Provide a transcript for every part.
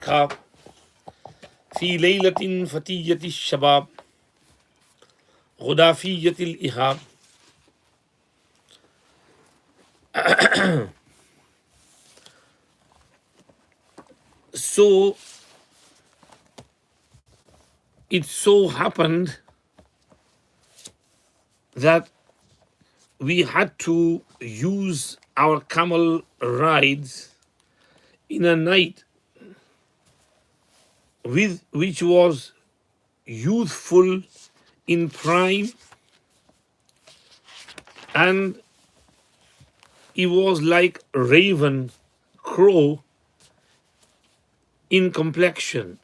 كاب في ليلة فتية الشباب غدافية الإهاب. So it so happened that we had to use our camel rides in a night which was youthful in prime, and it was like raven, crow in complexion.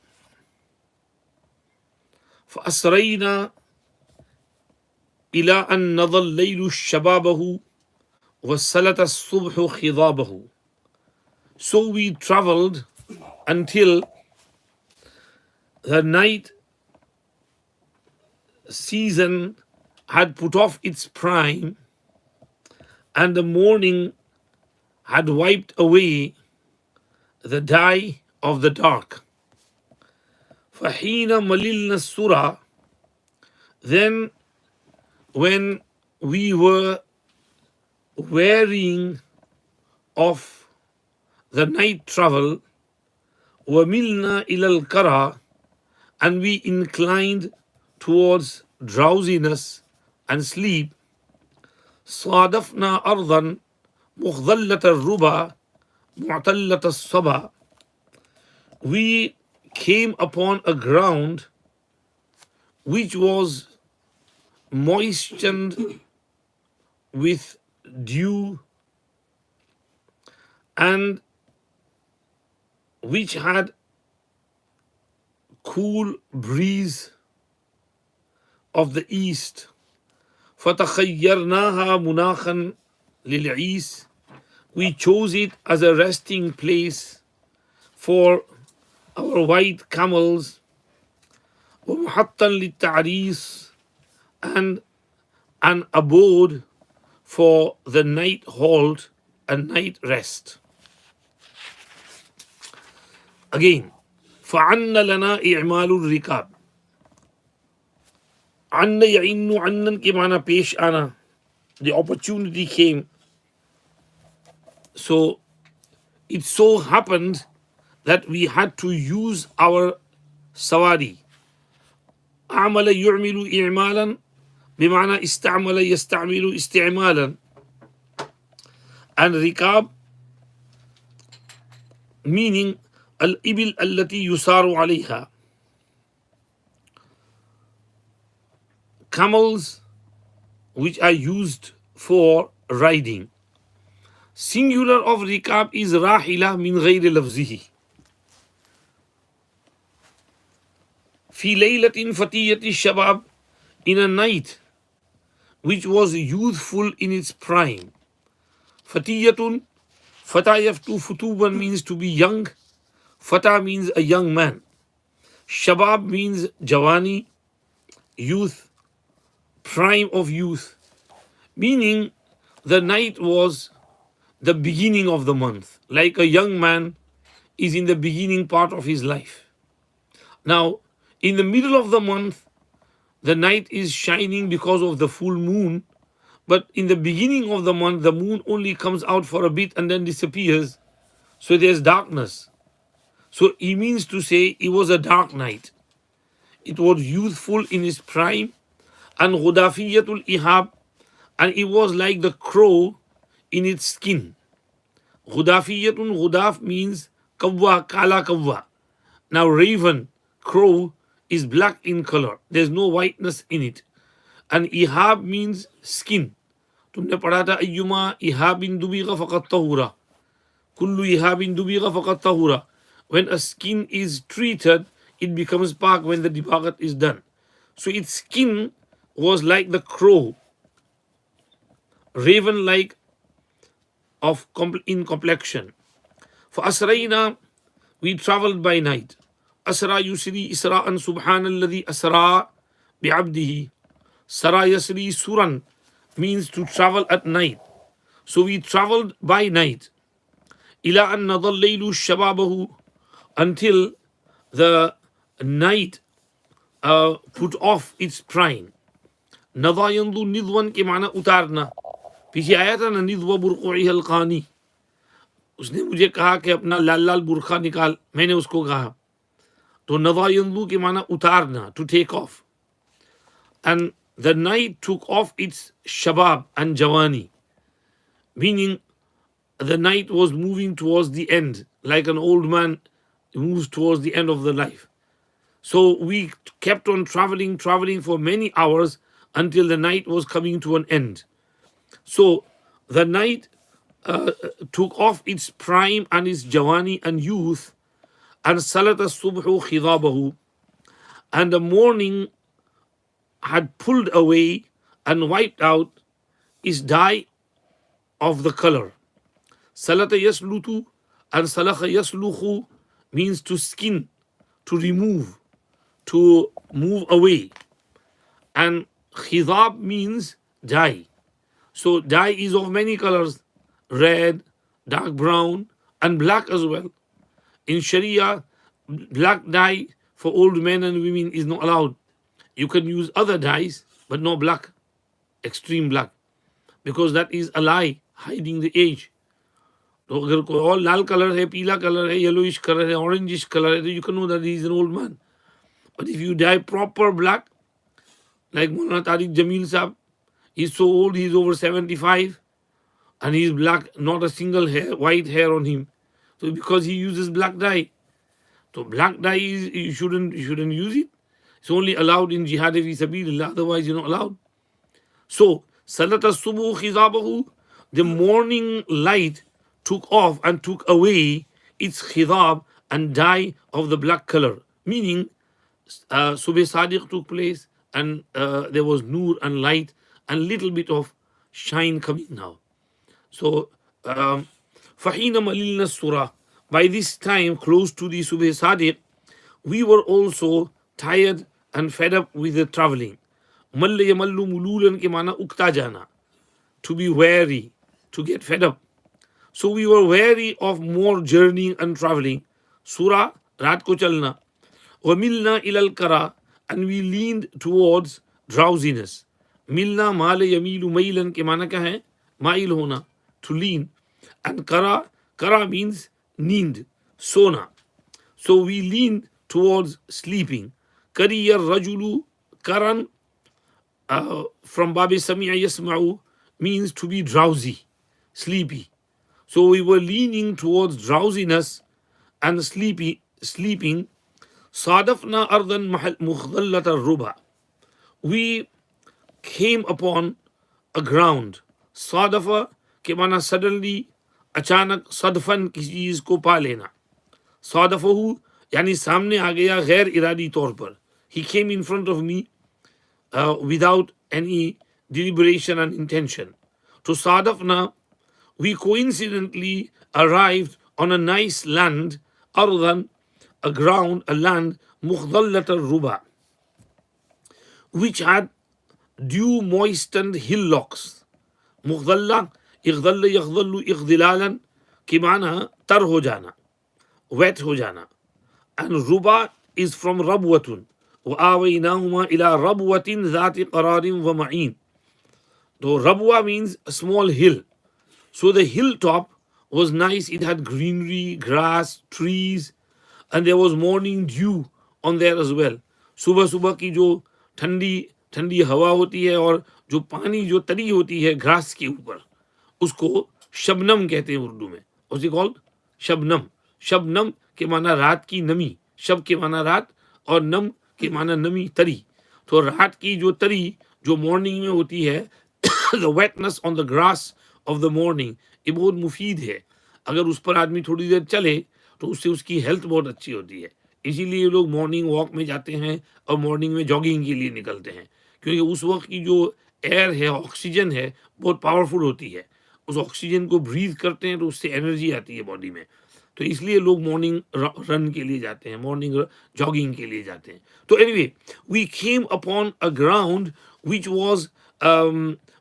فأسرينا إلى أن نضى الليل شبابه وسلت الصبح خضابه. So we traveled until the night season had put off its prime and the morning had wiped away the dye of the dark. فحين مللنا السرى, then when we were wearying of the night travel, وملنا إلى الكرى, and we inclined towards drowsiness and sleep, صادفنا أرضا مخضلة الربا معتلة الصبا, we came upon a ground which was moistened with dew and which had cool breeze of the east. فَتَخَيَّرْنَاهَا مُنَاخًا لِلْعِيسِ, we chose it as a resting place for our white camels. وَمُحَطًّا لِلتَّعْرِيسِ, and an abode for the night halt and night rest. Again, فَعَنَّ لَنَا إِعْمَالُ الرِّكَابِ. عَنَّ يَعِنُّ عَنًّا के माना पेश आना, the opportunity came. So it so happened that we had to use our sawari. أعمل يعمل إعمالا بمعنى استعمل يستعمل استعمالا, and rikab meaning الإبل التي يسار عليها, camels which are used for riding. Singular of rikab is راحلة من غير لفظه. في ليلة فتية الشباب, in a night which was youthful in its prime. Fatiyatun, fata yaftu futuban means to be young. Fata means a young man. Shabab means jawani, youth, prime of youth. Meaning the night was the beginning of the month, like a young man is in the beginning part of his life. Now, in the middle of the month, the night is shining because of the full moon, but in the beginning of the month, the moon only comes out for a bit and then disappears. So there's darkness. So he means to say it was a dark night. It was youthful in its prime, and ghudafiyatul ihab, and it was like the crow in its skin. Ghudafiyatun, ghudaf means kawwa, kala kawwa. Now raven, crow, is black in color. There's no whiteness in it. And ihab means skin. तुमने पढ़ा था अय्युमा इहाबिन दुबीगा फकत तहुरा, कुल्लु इहाबिन दुबीगा फकत तहुरा. When a skin is treated, it becomes pak when the dibagat is done. So its skin was like the crow, raven-like in complexion. For asrayna, we traveled by night. Asra yusri isra'an subhanalladhi asra bi'abdihi. Sara yasri suran means to travel at night. So we traveled by night. Ila an nadal laylu shababahu, until the night put off its prime. नदा यंदु निद्वन के माना उतारना. पीछे आया था ना, निद्व बुरक़ुई हल्कानी. उसने मुझे कहा कि अपना लाल लाल बुरखा निकाल. मैंने उसको कहा. तो नदा यंदु के माना उतारना, to take off. And the night took off its shabab and jawani, meaning the night was moving towards the end, like an old man moves towards the end of the life. So we kept on traveling for many hours until the night was coming to an end. So the night took off its prime and its jawani and youth, and salat as-subhu khidabahu, and the morning had pulled away and wiped out its dye of the color. Salata yaslutu and salaha yasluhu means to skin, to remove, to move away. And khidab means dye. So dye is of many colors, red, dark brown, and black as well. In Sharia, black dye for old men and women is not allowed. You can use other dyes, but no black, extreme black, because that is a lie, hiding the age. तो अगर कोई और लाल colour है, पीला colour है, yellowish colour है, orangish colour है, तो you can know that he is an old man. But if you dye proper black, like Maulana Tariq Jamil Saab, he's so old, he's over 75, and he's black, not a single hair, white hair on him. So because he uses black dye. So black dye is, you shouldn't use it. It's only allowed in jihad fi sabilillah, otherwise you're not allowed. So salat as-subhu khidabahu, the morning light took off and took away its khidab and dye of the black color, meaning Subh Sadiq took place, and there was nur and light and little bit of shine coming now. So Fahina Malilna Surah, by this time close to the Subh Sadiq, we were also tired and fed up with the traveling. Malle yamallu mululan ke mana ukta jana, to be weary, to get fed up. So we were weary of more journeying and traveling. Surah, raat ko chalna. وَمِلْنَا إِلَى الْكَرَى, and we leaned towards drowsiness. Milna male yamilu mailan ke mana kya hai? Mail hona, to lean. And kara means need, sona. So we leaned towards sleeping. Kariya rajulu, karan from Babi Sami'a Yasma'u means to be drowsy, sleepy. So we were leaning towards drowsiness and sleeping. Sadafna ardan mukhdallata ruba. We came upon a ground. Sadafa के माना suddenly, अचानक, सदफन किसी चीज को पा लेना. Sadafahu यानी सामने आ गया गैर इरादी तौर पर. He came in front of me without any deliberation and intention. To Sadafna, we coincidentally arrived on a nice land, ardan, a ground, a land, mukhdallat al-ruba, which had dew moistened hillocks. Mukhdalla, ighdalla yaghdallu igdilalan, ki maana tar ho jana, wet ho jana. And ruba is from rabwatun. وَآوَيْنَاهُمَا إِلَىٰ رَبْوَةٍ ذَاتِ قَرَارٍ وَمَعِينٍ. Though rabwa means a small hill. So the hilltop was nice. It had greenery, grass, trees, and there was morning dew on there as well. सुबह सुबह की जो ठंडी ठंडी हवा होती है और जो पानी जो तरी होती है घास के ऊपर, उसको शबनम कहते हैं उर्दू में. What's it called? Shabnam. Shabnam के माना रात की नमी. शब के माना रात और नम के माना नमी, तरी. तो रात की जो तरी जो मॉर्निंग में होती है, the wetness on the grass of the morning, ये बहुत मुफीद है. अगर उस पर आदमी थोड़ी देर चले तो उससे उसकी हेल्थ बहुत अच्छी होती है. इसीलिए लोग मॉर्निंग वॉक में जाते हैं और मॉर्निंग में जॉगिंग के लिए निकलते हैं, क्योंकि उस वक्त की जो एयर है, ऑक्सीजन है, बहुत पावरफुल होती है. उस ऑक्सीजन को ब्रीथ करते हैं तो उससे एनर्जी आती है बॉडी में. तो इसलिए लोग मॉर्निंग रन के लिए जाते हैं, मॉर्निंग जॉगिंग के लिए जाते हैं. तो anyway, we came upon a ground which was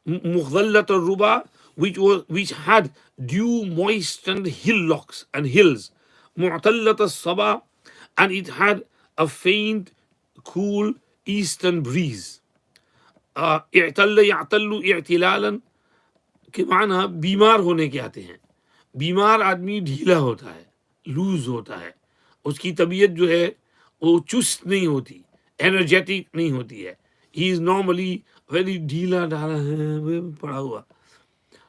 मुख्दल्लत रुबा, which had dew moistened hillocks and hills. معتلة الصبا, and it had a faint, cool eastern breeze. اعتل يعتل اعتلالا के माना बीमार होने के आते हैं. बीमार आदमी ढीला होता है, लूज होता है, उसकी तबीयत जो है वो चुस्त नहीं होती, एनर्जेटिक नहीं होती है. ही इज नॉर्मली वेरी ढीला ढाला है, पड़ा हुआ.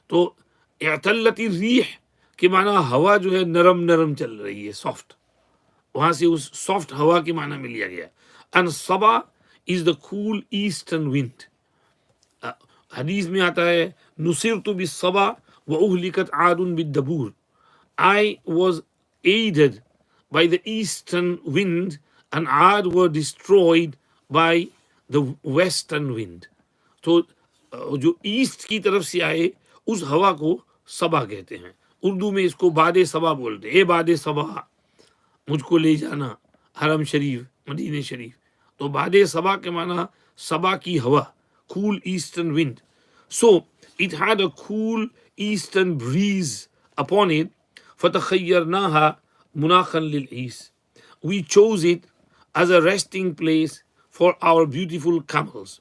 तो इअतल्लती रीह के माना हवा जो है नरम नरम चल रही है, सॉफ्ट. वहां से उस सॉफ्ट हवा के माना में लिया गया. एंड सबा is the cool eastern wind. हदीस में आता है नुसिरतु बिस्सबा व उहलिकत आदुन बिद्दबूर. I was aided by the eastern wind and Ad were destroyed by the western wind. तो जो ईस्ट की तरफ से आए उस हवा को सबा कहते हैं. उर्दू में इसको बादे सबा बोलते हैं. ए बादे सबा, मुझको ले जाना हरम शरीफ, मदीने शरीफ. तो बादे सबा के माना सबा की हवा, cool eastern wind. So it had a cool eastern breeze upon it. فَتَخَيَّرْنَاهَا مُنَاخًا لِلْعِيسِ. We chose it as a resting place for our beautiful camels.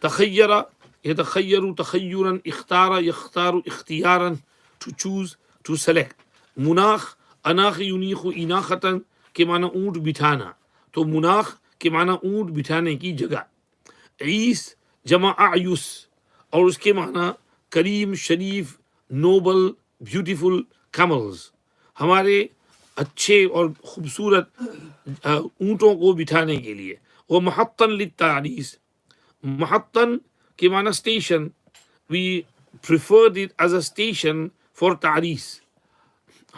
تخير يتخير تخيرا, اختار يختار اختيارا, to choose, to select. मुनाख अनाख युनीख इनाखतन के माना ऊंट बिठाना. तो मुनाख के माना ऊंट बिठाने की जगह. ईस जमा आयुस, और उसके माना करीम, शरीफ, नोबल, ब्यूटीफुल camels. हमारे अच्छे और खूबसूरत ऊंटों को बिठाने के लिए. वो महत्तन लित्तारीस, महत्तन के माना station. we preferred it as a station for तारीस.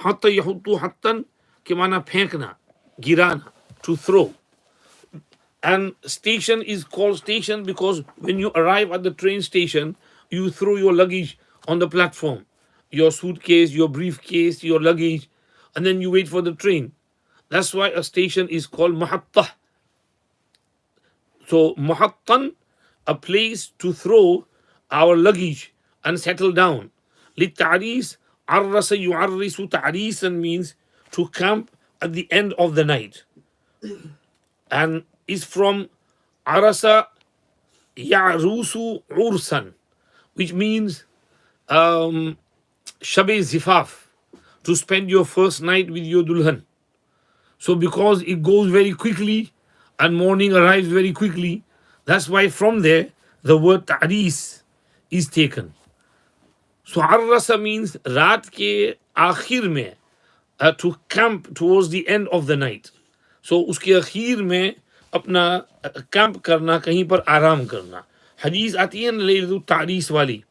हत्ता यहुत्तु हत्तन के माना फेंकना, गिराना, to throw. And station is called station because when you arrive at the train station, you throw your luggage on the platform, your suitcase, your briefcase, your luggage, and then you wait for the train. That's why a station is called mahattah. So mahattan, a place to throw our luggage and settle down. Litta'ris, arrasa yu'arrisu ta'risan means to camp at the end of the night. And is from arasa ya'rusu ursan, which means shabe zifaf, to spend your first night with your dulhan. So because it goes very quickly and morning arrives very quickly, that's why from there the word ta'ris is taken. So arrasa means raat ke akhir mein, to camp towards the end of the night. So उसके अखीर में अपना camp करना, कहीं पर आराम करना. हदीस आती है लैलतुल तारीस वाली.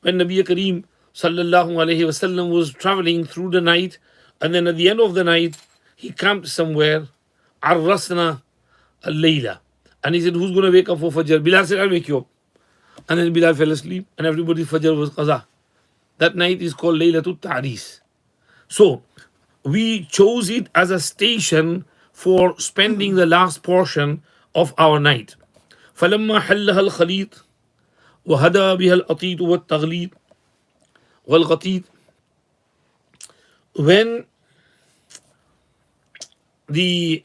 When Nabi Kareem sallallahu alaihi wasallam was traveling through the night, and then at the end of the night he camped somewhere. Arrasna al-layla, and he said, who's going to wake up for Fajr? Bilal said, I'll wake you up. And then Bilal fell asleep and everybody's Fajr was qaza. That night is called Laylatul Ta'ris. So we chose it as a station for spending the last portion of our night. فلما حلها الخليط وهدى بها الأطيط والتغليط والغطيط. When the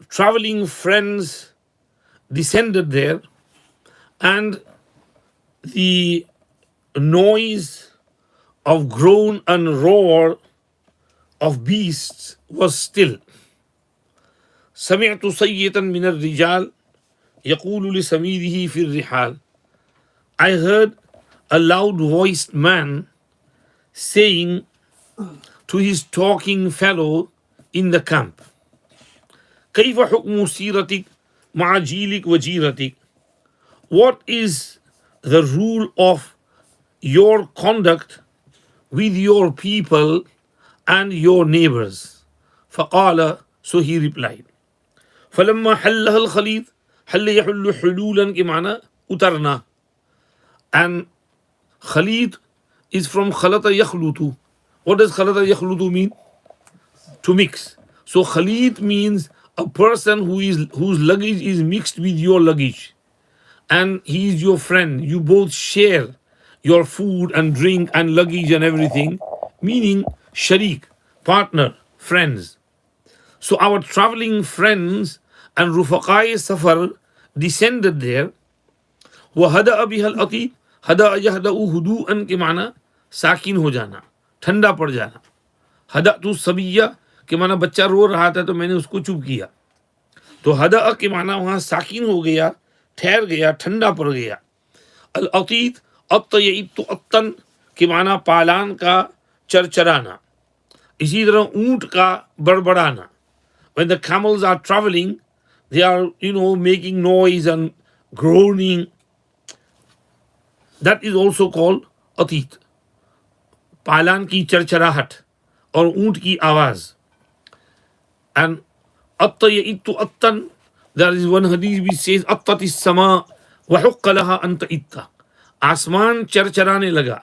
traveling friends descended there and the noise of groan and roar of beasts was still. سمعت صيتا من الرجال يقول لسميره في الرحال. I heard a loud voiced man saying to his talking fellow in the camp, كيف حكم سيرتك مع جيلك وجيرتك? What is the rule of your conduct with your people and your neighbors? فقال, so he replied, فلما حلها الخليط, حل يحل حلولا के माना उतरना. And خليط is from خلط يخلط. What does خلط يخلط mean? To mix. So خليط means a person whose luggage is mixed with your luggage, and he is your friend. You both share your food and drink and luggage and everything, meaning sharik, partner, friends. So our traveling friends and Rufaqai Safar descended there. وهدأ بها الأطيب هدأ يهدأ هدوءا के माना साकिन हो जाना, ठंडा पड़ जाना. हदा तू सबिया के माना बच्चा रो रहा था तो मैंने उसको चुप किया. तो हदा के माना वहां साकिन हो गया, ठहर गया, ठंडा पड़ गया. अल अतीत अत्तयित अत्तन के माना पालान का चरचराना. इसी तरह ऊंट का बड़बड़ाना. When the camels are traveling, they are, making noise and groaning. That is also called atit. पालान की चरचराहट और ऊंट की आवाज. And अत्तयित अत्तन, there is one hadith which says अत्तत इस्समा वहुक्क लहा अन तइत्ता. आसमान चरचराने लगा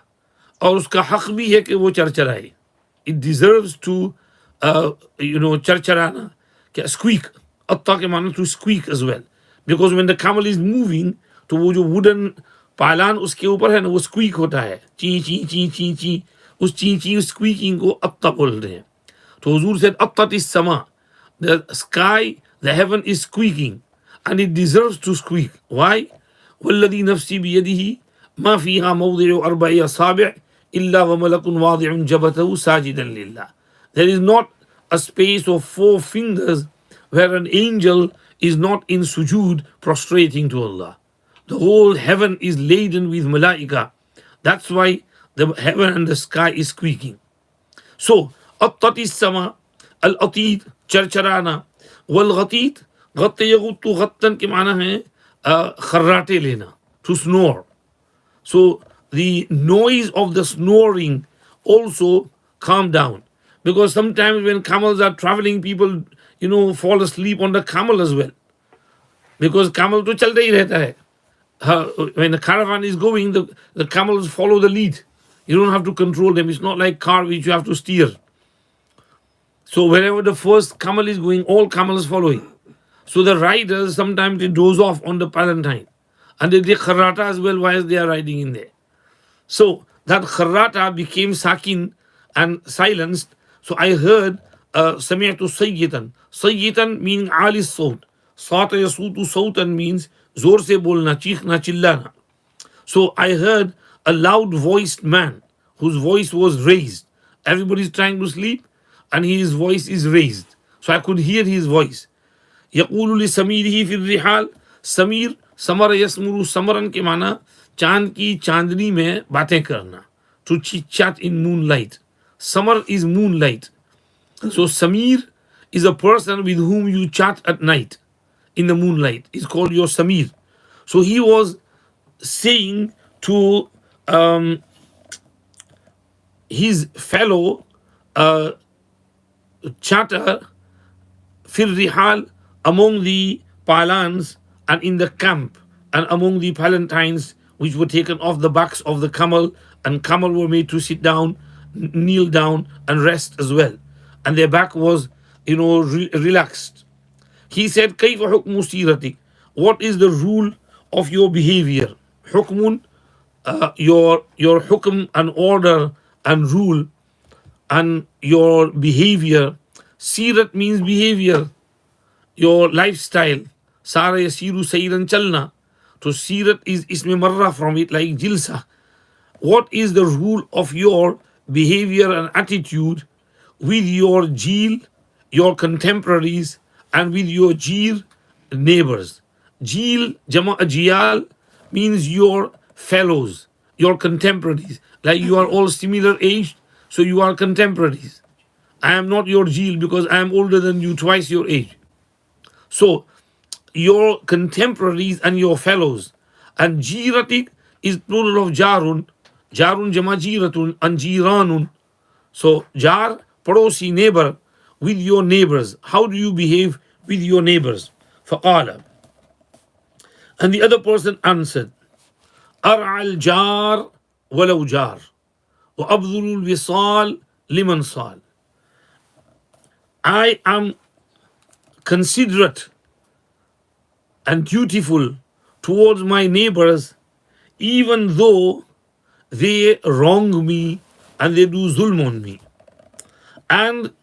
और उसका हक भी है कि वो चरचराए. It deserves to चरचराना, क्या squeak. अत्ता के माना to squeak as well, because when the camel is moving तो वो जो wooden पालान उसके ऊपर है ना, वो squeak होता है, ची ची ची ची ची. उस ची ची squeaking को अत्ता बोल रहे हैं. तो हुजूर said अत्तत इस्समा, the sky, the heaven is squeaking and it deserves to squeak. Why? والذي نفسي بيده ما فيها موضع أربع أصابع إلا وملك واضع جبهته ساجدا لله. There is not a space of 4 fingers where an angel is not in sujood prostrating to Allah. The whole heaven is laden with malaika. That's why the heaven and the sky is squeaking. So, أطت السماء, الأطيد चरचराना, والغतीत غط यगुत्तु غطन के माना है खर्राटे लेना, to snore. So the noise of the snoring also calm down, because sometimes when camels are traveling, people fall asleep on the camel as well, because camel to chalta hi rehta hai. When the caravan is going, the camels follow the lead. You don't have to control them. It's not like car which you have to steer. So wherever the first camel is going, all camels following. So the riders sometimes they doze off on the palanquin, and they take kharrata as well while they are riding in there. So that kharrata became sakin and silenced. So I heard sami'tu sayyitan. Sayyitan meaning ali sawt. Sawta yasutu sawtan means zor se bolna, chikhna, chillana. So I heard a loud voiced man whose voice was raised. Everybody is trying to sleep and his voice is raised. So I could hear his voice. यक़ूलु लिसमीरिही फिर Rihal. Sameer summer यसमुरु Samran के माना चांद की चांदनी में बातें करना, to chit chat in moonlight. Samar is moonlight. So Samir is a person with whom you chat at night in the moonlight. It's called your Samir. So he was saying to his fellow chatter fir rihal, among the palans and in the camp and among the palanquins which were taken off the backs of the camel, and camel were made to sit down, kneel down and rest as well, and their back was relaxed. He said, kayfa hukmu siratik, what is the rule of your behavior? Hukmun, your hukm and order and rule and your behavior. Sirat means behavior, your lifestyle. Sara yasiru sayran chalna. So sirat is isme marra from it, like jilsa. What is the rule of your behavior and attitude with your jeel, your contemporaries, and with your jir neighbors? Jeel, jama jiyal, means your fellows, your contemporaries. Like you are all similar aged, so you are contemporaries. I am not your jeel because I am older than you, twice your age. So your contemporaries and your fellows. And jiratik is plural of jarun. Jarun jama jiratun and jiranun. So jar, parosi, neighbor, with your neighbors. How do you behave with your neighbors? Faqala. And the other person answered, Ar'al jar walau jar, wa abdulul wisal liman sal. I am considerate and dutiful towards my neighbors, even though they wrong me and they do zulm on me. And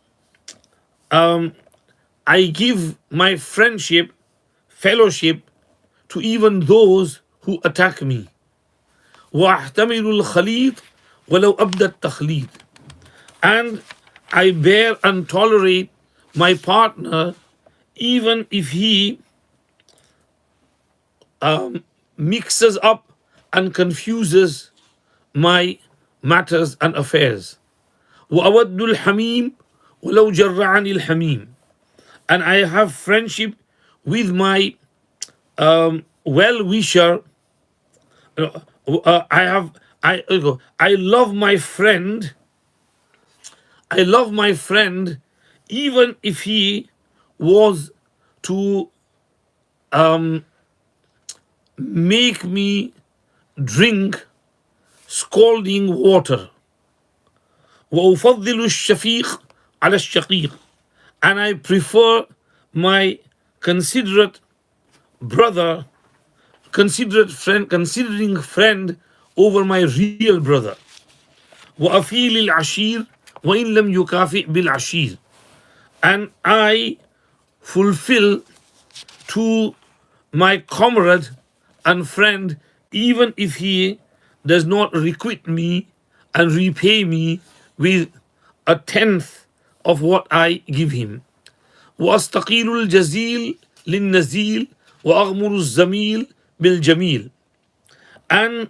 I give my friendship, fellowship to even those who attack me. وأحتمل الخليط ولو أبدى التخليط. And I bear and tolerate my partner even if he mixes up and confuses my matters and affairs. وأود الحميم ولو جرعني الحميم. And I have friendship with my well-wisher. I love my friend. I love my friend even if he was to make me drink scalding water. وأفضل الشفيق على الشقيق. And I prefer my considerate brother, considering friend over my real brother. وأفيل العشير وإن لم يكافئ بالعشير. And I fulfill to my comrade and friend even if he does not requite me and repay me with a tenth of what I give him. وأستقيل الجزيل للنزيل وأغمر الزميل بالجميل. And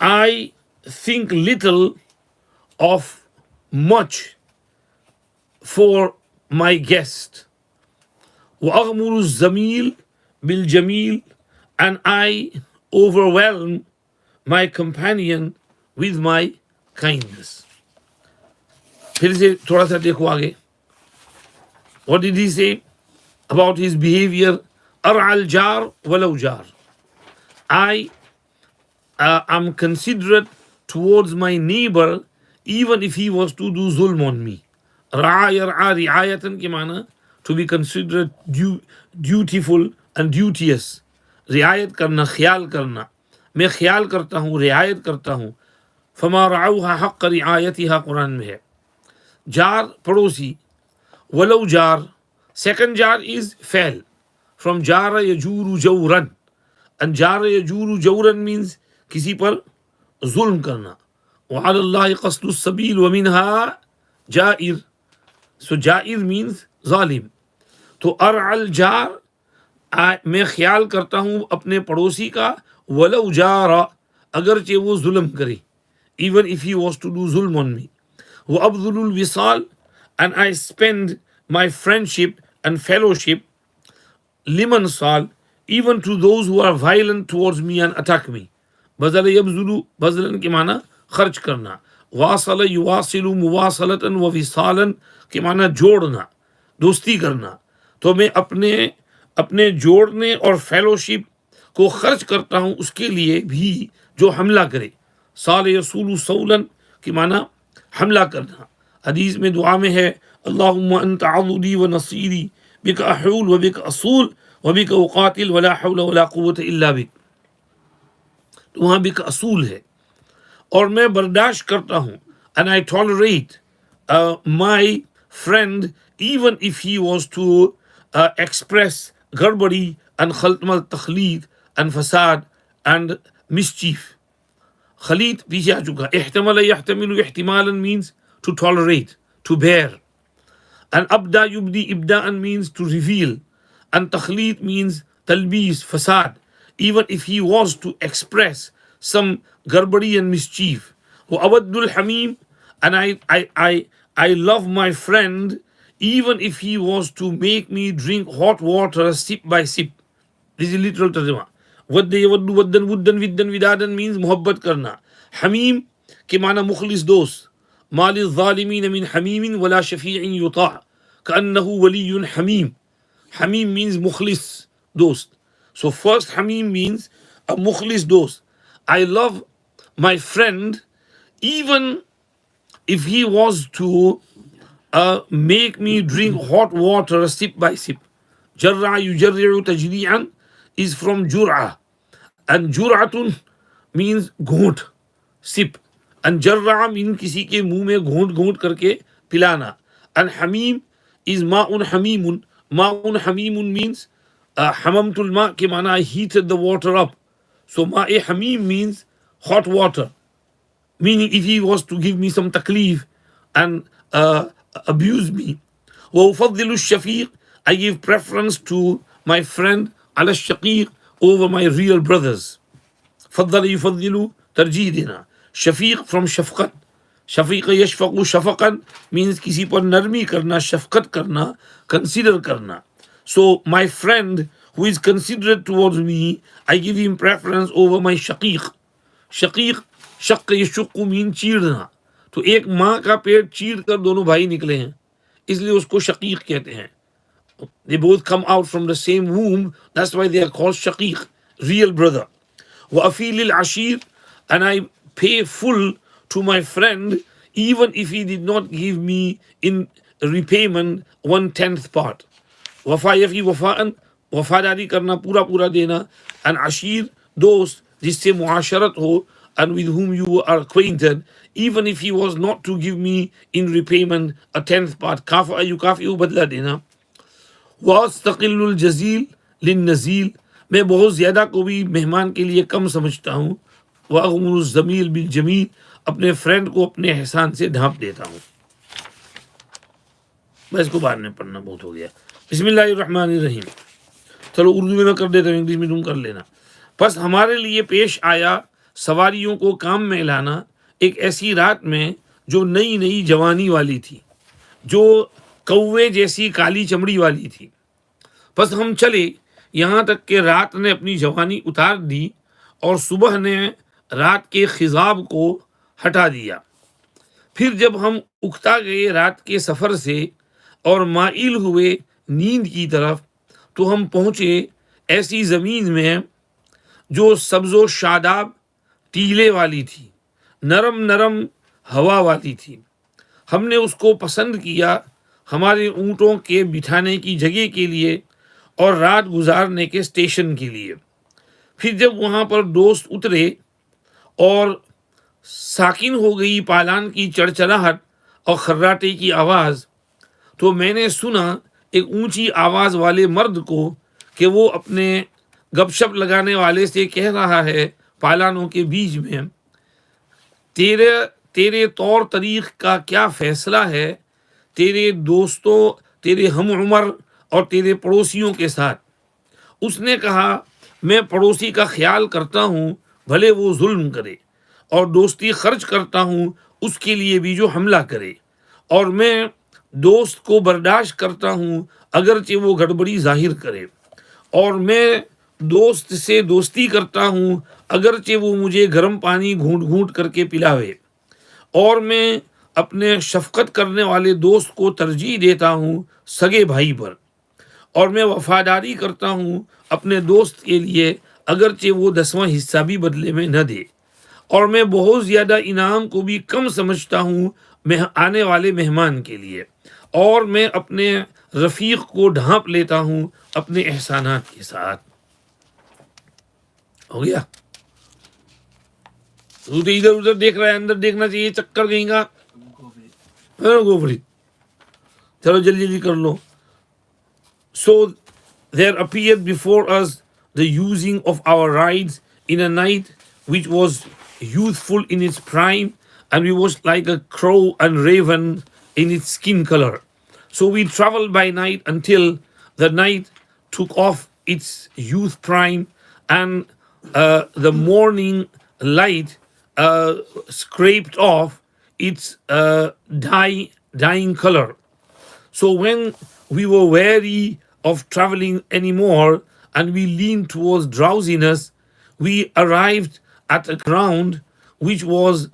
I think little of much for my guest. وأغمر الزميل بالجميل. And I overwhelm my companion with my kindness. फिर से थोड़ा सा देखो आगे. What did he say about his behavior? أرعى الجار ولو جار. I am considerate towards my neighbor even if he was to do zulm on me. रआ यरआ रिआयतन के माना to be considerate, dutiful and duteous. रियायत करना, ख्याल करना. मैं ख्याल करता हूँ, रियायत करता हूँ. फमा रअऊहा हक़्क़ रिआयतिहा कुरान में है. जार पड़ोसी. वलो jar. Second jar is fell. From jara yajuru jawran. And jara yajuru jawran means किसी पर जुल्म करना. وعلى الله قصد السبيل ومنها جائر. So जाइर means जालिम. तो अरअल जार मैं ख्याल करता हूँ अपने पड़ोसी का. वलो जारा अगरचे वो जुल्म करे. Even if he was to do zulm on me. وأبذل الوصال. And I spend my friendship and fellowship liman sal even to those who are violent towards me and attack me. बज़ल यबज़ुलु बज़लन के माना खर्च करना. वासल युवासिलु मुवासलतन व विसालन के माना जोड़ना, दोस्ती करना. तो मैं अपने जोड़ने और फेलोशिप को खर्च करता हूँ उसके लिए भी जो हमला करे. साल यसूलु सौलन के माना हमला करना. हदीस में दुआ में है अल्लाहुम्मा अंत अज़ुदी व नसीरी बिक अहूल व बिक असूल व बिक उक़ातिल वला हौला वला कुव्वत इल्ला बिक. तो वहाँ बिक असूल है. और मैं बर्दाश्त करता हूँ. And I tolerate my friend even if he was to express garbadi and khaltmal takhlid and fasad and mischief. Khalid पीछे आ चुका. इhtमल यhtमिलु ihtimalan means to tolerate, to bear. And abda yubdi ibda'an means to reveal. And takhlid means talbis, fasad. Even if he was to express some garbadi and mischief. وأود الحميم. And I love my friend even if he was to make me drink hot water sip by sip. This is literal tarjuma. वद्द यवद्दु वद्दन वुद्दन विद्दन विदादन means मोहब्बत करना. हमीम के माना मुखलिस दोस्त. माल ज़ालिमीन मिन हमीमिन वला शफीइन युता कअन्नहु वलियुन Hamim. Hamim means mukhlis, dost. So first Hamim means a mukhlis dost. I love my friend even if he was to make me drink hot water sip by sip. Jarra yujarri'u tajri'an is from jur'a. And jur'atun means घोंट, sip. And jarra means किसी के मुंह में घोंट घोंट करके पिलाना. And Hamim is ma'un hamimun. Ma'un hamimun means hamamtul ma ke mana I heated the water up. So ma'i hamim means hot water. Meaning if he was to give me some taklif and abuse me. وَأُفَضِّلُ الشَّفِيقِ, I give preference to my friend على الشقيق over my real brothers. فضل يفضل ترجيح. Shafiq from shafqat. Shafiq yashfaqu shafaqan means किसी पर नरमी करना, शफकत करना, consider करना. So my friend who is considerate towards me, I give him preference over my shaqiq. शकीक शक यशुक्कु mean चीरना. तो एक माँ का पेट चीर कर दोनों भाई निकले हैं, इसलिए उसको शकीक कहते हैं. They both come out from the same womb, that's why they are called shaqiq, real brother. وَأَفِيلِ الْعَشِيرِ, and I pay full to my friend even if he did not give me in repayment 1/10 part. वफा यफी वफाअन, वफादारी करना, पूरा पूरा देना. And ashir, दोस्त जिससे मुआशरत हो, and with whom you are acquainted, even if he was not to give me in repayment a 10th part. काफ़ा युकाफ़ी बदला देना. वास्तकिल्लुल जज़ील लिन नज़ील, मैं बहुत ज़्यादा को भी मेहमान के लिए कम समझता हूँ. वागमुल ज़मील बिल जमील, अपने फ्रेंड को अपने एहसान से ढांप देता हूँ. मैं इसको बाद में पढ़ना, बहुत हो गया. बिस्मिल्लाहिर्रहमानिर्रहीम. चलो उर्दू में मैं कर देता हूँ, इंग्लिश में तुम कर लेना. बस हमारे लिए पेश आया सवारियों को काम में लाना एक ऐसी रात में जो नई नई जवानी वाली थी, जो कौवे जैसी काली चमड़ी वाली थी. बस हम चले यहाँ तक कि रात ने अपनी जवानी उतार दी और सुबह ने रात के खिजाब को हटा दिया. फिर जब हम उकता गए रात के सफ़र से और माइल हुए नींद की तरफ, तो हम पहुँचे ऐसी ज़मीन में जो सब्ज़ो शादाब टीले वाली थी, नरम नरम हवा वाली थी. हमने उसको पसंद किया हमारे ऊँटों के बिठाने की जगह के लिए और रात गुजारने के स्टेशन के लिए. फिर जब वहाँ पर दोस्त उतरे और साकिन हो गई पालान की चड़चड़ाहट और खर्राटे की आवाज़, तो मैंने सुना एक ऊंची आवाज़ वाले मर्द को कि वो अपने गपशप लगाने वाले से कह रहा है पालानों के बीच में, तेरे तौर तरीक़ का क्या फ़ैसला है तेरे दोस्तों, तेरे हम उम्र और तेरे पड़ोसियों के साथ. उसने कहा, मैं पड़ोसी का ख्याल करता हूँ भले वो जुल्म करे, और दोस्ती खर्च करता हूँ उसके लिए भी जो हमला करे, और मैं दोस्त को बर्दाश्त करता हूँ अगरचे वो गड़बड़ी जाहिर करे, और मैं दोस्त से दोस्ती करता हूँ अगरचे वो मुझे गर्म पानी घूंट घूंट करके पिलावे, और मैं अपने शफकत करने वाले दोस्त को तरजीह देता हूँ सगे भाई पर, और मैं वफादारी करता हूँ अपने दोस्त के लिए अगरचे वो 10वां हिस्सा भी बदले में न दे, और मैं बहुत ज़्यादा इनाम को भी कम समझता हूँ आने वाले मेहमान के लिए, और मैं अपने रफ़ीक को ढांप लेता हूँ अपने एहसानात के साथ. हो गया? तू तो इधर उधर देख रहा है, अंदर देखना चाहिए, चक्कर कहीं का. गोफरी, चलो जल्दी जल्दी कर लो. So there appeared before us the using of our rides in a night which was youthful in its prime, and we was like a crow and raven in its skin color. So we traveled by night until the night took off its youth prime, and the morning light scraped off its dying color. So when we were weary of traveling anymore and we leaned towards drowsiness, we arrived at a ground which was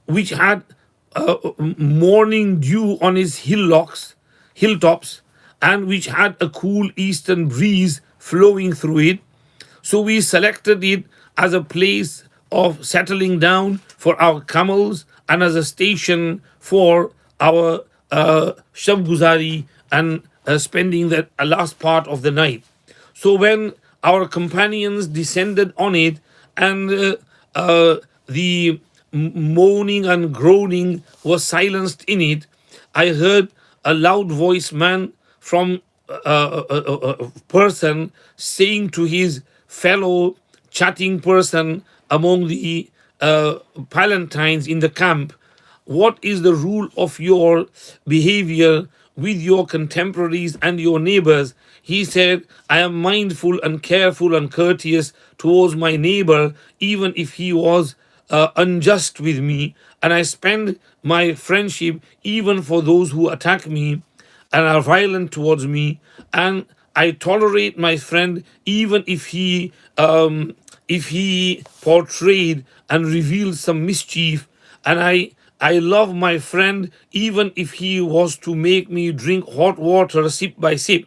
which had morning dew on its hilltops, and which had a cool eastern breeze flowing through it. So we selected it as a place of settling down for our camels and as a station for our Shab Guzari and spending the last part of the night. So when our companions descended on it, and the moaning and groaning was silenced in it, I heard a loud voiced man from person saying to his fellow chatting person among the Palestines in the camp, what is the rule of your behavior with your contemporaries and your neighbors? He said, I am mindful and careful and courteous towards my neighbor, even if he was unjust with me, and I spend my friendship even for those who attack me and are violent towards me, and I tolerate my friend even if he portrayed and revealed some mischief, and I love my friend even if he was to make me drink hot water sip by sip,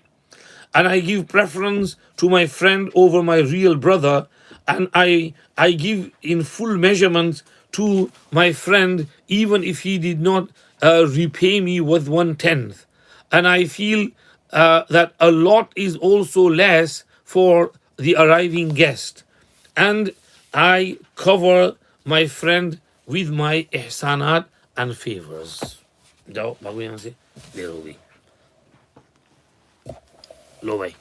and I give preference to my friend over my real brother, and I give in full measurement to my friend even if he did not repay me with 1/10. And I feel that a lot is also less for the arriving guest, and I cover my friend with my ihsanat and favors. जाओ भागो यहाँ से देर हो गई लो भाई